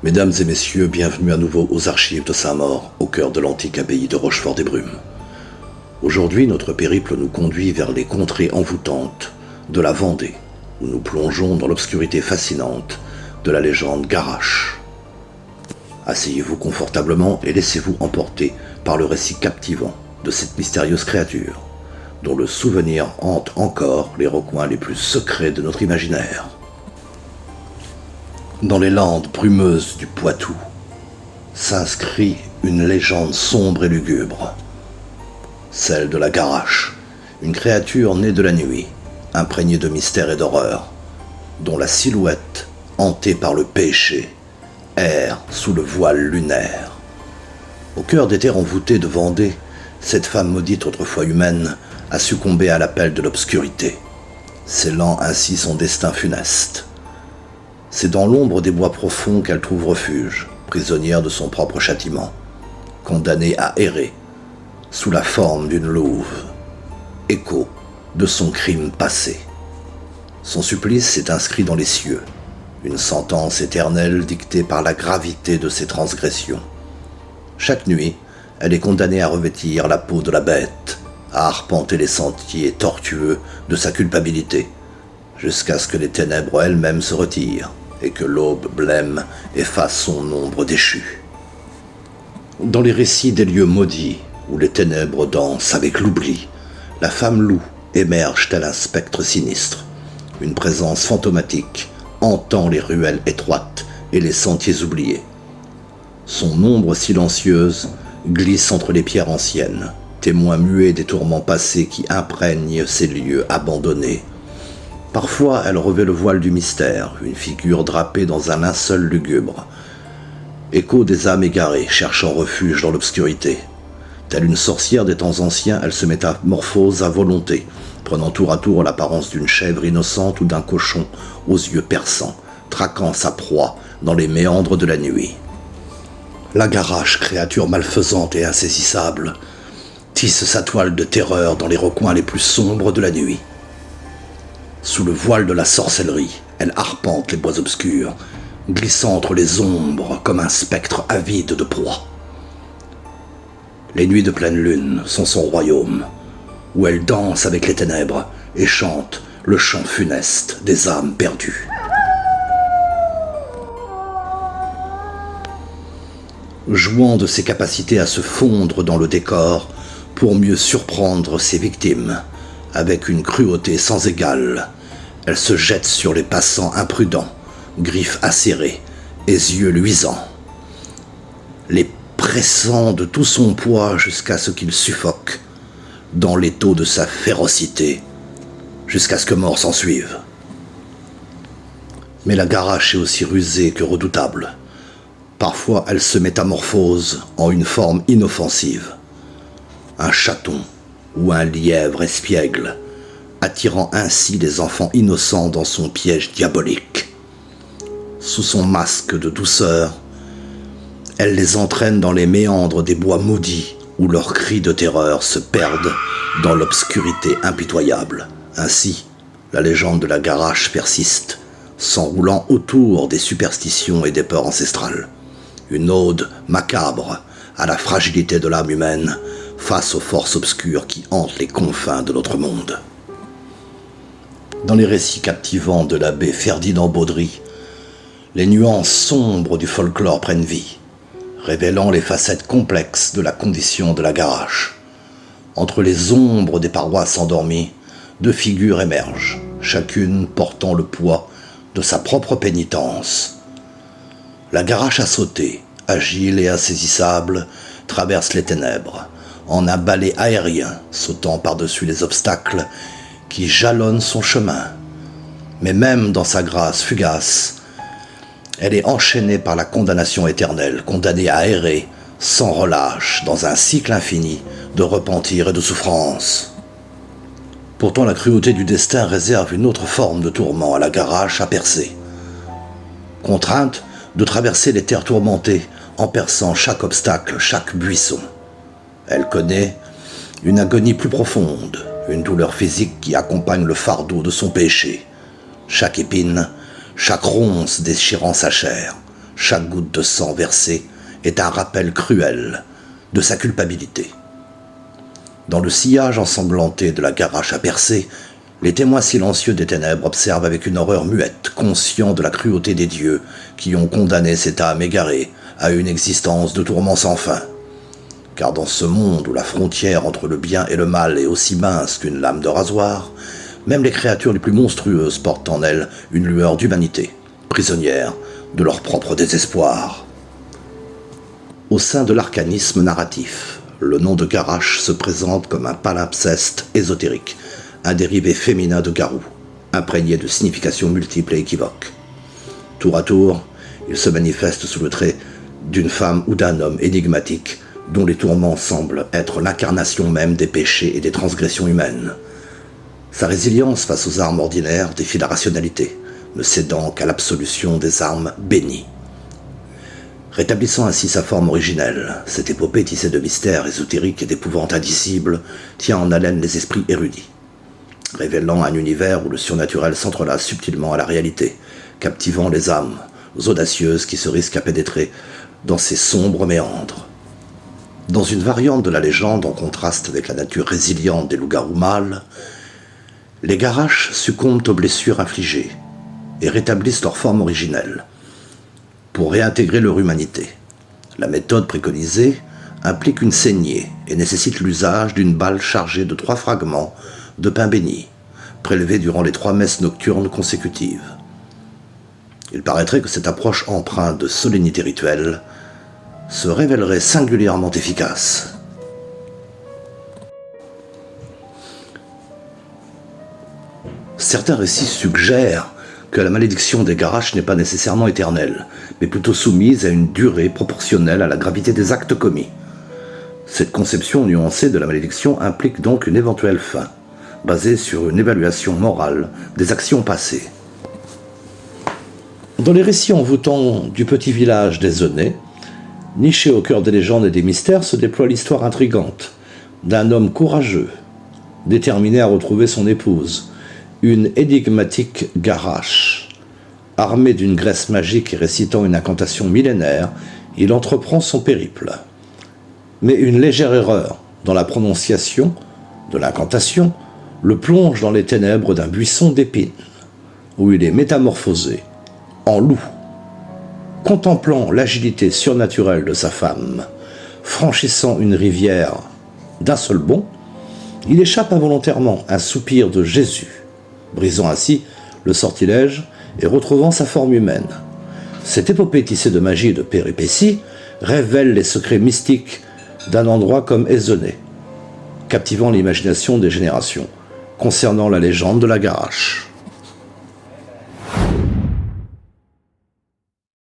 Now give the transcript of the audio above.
Mesdames et messieurs, bienvenue à nouveau aux archives de Saint-Maur, au cœur de l'antique abbaye de Rochefort-des-Brumes. Aujourd'hui, notre périple nous conduit vers les contrées envoûtantes de la Vendée, où nous plongeons dans l'obscurité fascinante de la légende Garache. Asseyez-vous confortablement et laissez-vous emporter par le récit captivant de cette mystérieuse créature, dont le souvenir hante encore les recoins les plus secrets de notre imaginaire. Dans les landes brumeuses du Poitou s'inscrit une légende sombre et lugubre, celle de la Garache, une créature née de la nuit, imprégnée de mystère et d'horreur, dont la silhouette, hantée par le péché, erre sous le voile lunaire. Au cœur des terres envoûtées de Vendée, cette femme maudite autrefois humaine a succombé à l'appel de l'obscurité, scellant ainsi son destin funeste. C'est dans l'ombre des bois profonds qu'elle trouve refuge, prisonnière de son propre châtiment, condamnée à errer sous la forme d'une louve, écho de son crime passé. Son supplice s'est inscrit dans les cieux, une sentence éternelle dictée par la gravité de ses transgressions. Chaque nuit, elle est condamnée à revêtir la peau de la bête, à arpenter les sentiers tortueux de sa culpabilité, jusqu'à ce que les ténèbres elles-mêmes se retirent et que l'aube blême efface son ombre déchue. Dans les récits des lieux maudits, où les ténèbres dansent avec l'oubli, la femme loup émerge tel un spectre sinistre, une présence fantomatique hantant les ruelles étroites et les sentiers oubliés. Son ombre silencieuse glisse entre les pierres anciennes, témoin muet des tourments passés qui imprègnent ces lieux abandonnés. Parfois, elle revêt le voile du mystère, une figure drapée dans un linceul lugubre. Écho des âmes égarées, cherchant refuge dans l'obscurité. Telle une sorcière des temps anciens, elle se métamorphose à volonté, prenant tour à tour l'apparence d'une chèvre innocente ou d'un cochon aux yeux perçants, traquant sa proie dans les méandres de la nuit. La Garache, créature malfaisante et insaisissable, tisse sa toile de terreur dans les recoins les plus sombres de la nuit. Sous le voile de la sorcellerie, elle arpente les bois obscurs, glissant entre les ombres comme un spectre avide de proie. Les nuits de pleine lune sont son royaume, où elle danse avec les ténèbres et chante le chant funeste des âmes perdues. Jouant de ses capacités à se fondre dans le décor pour mieux surprendre ses victimes, avec une cruauté sans égale, elle se jette sur les passants imprudents, griffes acérées et yeux luisants, les pressant de tout son poids jusqu'à ce qu'ils suffoquent dans l'étau de sa férocité, jusqu'à ce que mort s'ensuive. Mais la Garache est aussi rusée que redoutable. Parfois, elle se métamorphose en une forme inoffensive, un chaton ou un lièvre espiègle, attirant ainsi les enfants innocents dans son piège diabolique. Sous son masque de douceur, elle les entraîne dans les méandres des bois maudits où leurs cris de terreur se perdent dans l'obscurité impitoyable. Ainsi, la légende de la Garache persiste, s'enroulant autour des superstitions et des peurs ancestrales. Une ode macabre à la fragilité de l'âme humaine face aux forces obscures qui hantent les confins de notre monde. Dans les récits captivants de l'abbé Ferdinand Baudry, les nuances sombres du folklore prennent vie, révélant les facettes complexes de la condition de la Garache. Entre les ombres des paroisses endormies, deux figures émergent, chacune portant le poids de sa propre pénitence. La Garache assautée, agile et insaisissable, traverse les ténèbres, en un balai aérien, sautant par-dessus les obstacles qui jalonnent son chemin. Mais même dans sa grâce fugace, elle est enchaînée par la condamnation éternelle, condamnée à errer sans relâche dans un cycle infini de repentir et de souffrance. Pourtant, la cruauté du destin réserve une autre forme de tourment à la Garache à percer. Contrainte de traverser les terres tourmentées en perçant chaque obstacle, chaque buisson, elle connaît une agonie plus profonde, une douleur physique qui accompagne le fardeau de son péché. Chaque épine, chaque ronce déchirant sa chair, Chaque goutte de sang versée est un rappel cruel de sa culpabilité. Dans le sillage ensanglanté de la Garache à percer, les témoins silencieux des ténèbres observent avec une horreur muette, conscients de la cruauté des dieux qui ont condamné cette âme égarée à une existence de tourments sans fin. Car dans ce monde où la frontière entre le bien et le mal est aussi mince qu'une lame de rasoir, même les créatures les plus monstrueuses portent en elles une lueur d'humanité, prisonnières de leur propre désespoir. Au sein de l'arcanisme narratif, le nom de Garache se présente comme un palimpseste ésotérique, un dérivé féminin de garou, imprégné de significations multiples et équivoques. Tour à tour, il se manifeste sous le trait d'une femme ou d'un homme énigmatique dont les tourments semblent être l'incarnation même des péchés et des transgressions humaines. Sa résilience face aux armes ordinaires défie la rationalité, ne cédant qu'à l'absolution des armes bénies. Rétablissant ainsi sa forme originelle, cette épopée tissée de mystères ésotériques et d'épouvantes indicibles tient en haleine les esprits érudits, révélant un univers où le surnaturel s'entrelace subtilement à la réalité, captivant les âmes audacieuses qui se risquent à pénétrer dans ces sombres méandres. Dans une variante de la légende en contraste avec la nature résiliente des loups-garous mâles, les Garaches succombent aux blessures infligées et rétablissent leur forme originelle pour réintégrer leur humanité. La méthode préconisée implique une saignée et nécessite l'usage d'une balle chargée de 3 fragments de pain béni, prélevés durant les 3 messes nocturnes consécutives. Il paraîtrait que cette approche empreinte de solennité rituelle se révélerait singulièrement efficace. Certains récits suggèrent que la malédiction des Garaches n'est pas nécessairement éternelle, mais plutôt soumise à une durée proportionnelle à la gravité des actes commis. Cette conception nuancée de la malédiction implique donc une éventuelle fin, basée sur une évaluation morale des actions passées. Dans les récits envoûtants du petit village des Aunais, niché au cœur des légendes et des mystères, se déploie l'histoire intrigante d'un homme courageux, déterminé à retrouver son épouse, une énigmatique Garache. Armé d'une graisse magique et récitant une incantation millénaire, il entreprend son périple. Mais une légère erreur dans la prononciation de l'incantation le plonge dans les ténèbres d'un buisson d'épines, où il est métamorphosé en loup. Contemplant l'agilité surnaturelle de sa femme, franchissant une rivière d'un seul bond, il échappe involontairement un soupir de Jésus, brisant ainsi le sortilège et retrouvant sa forme humaine. Cette épopée tissée de magie et de péripéties révèle les secrets mystiques d'un endroit comme Aizonay, captivant l'imagination des générations concernant la légende de la Garache.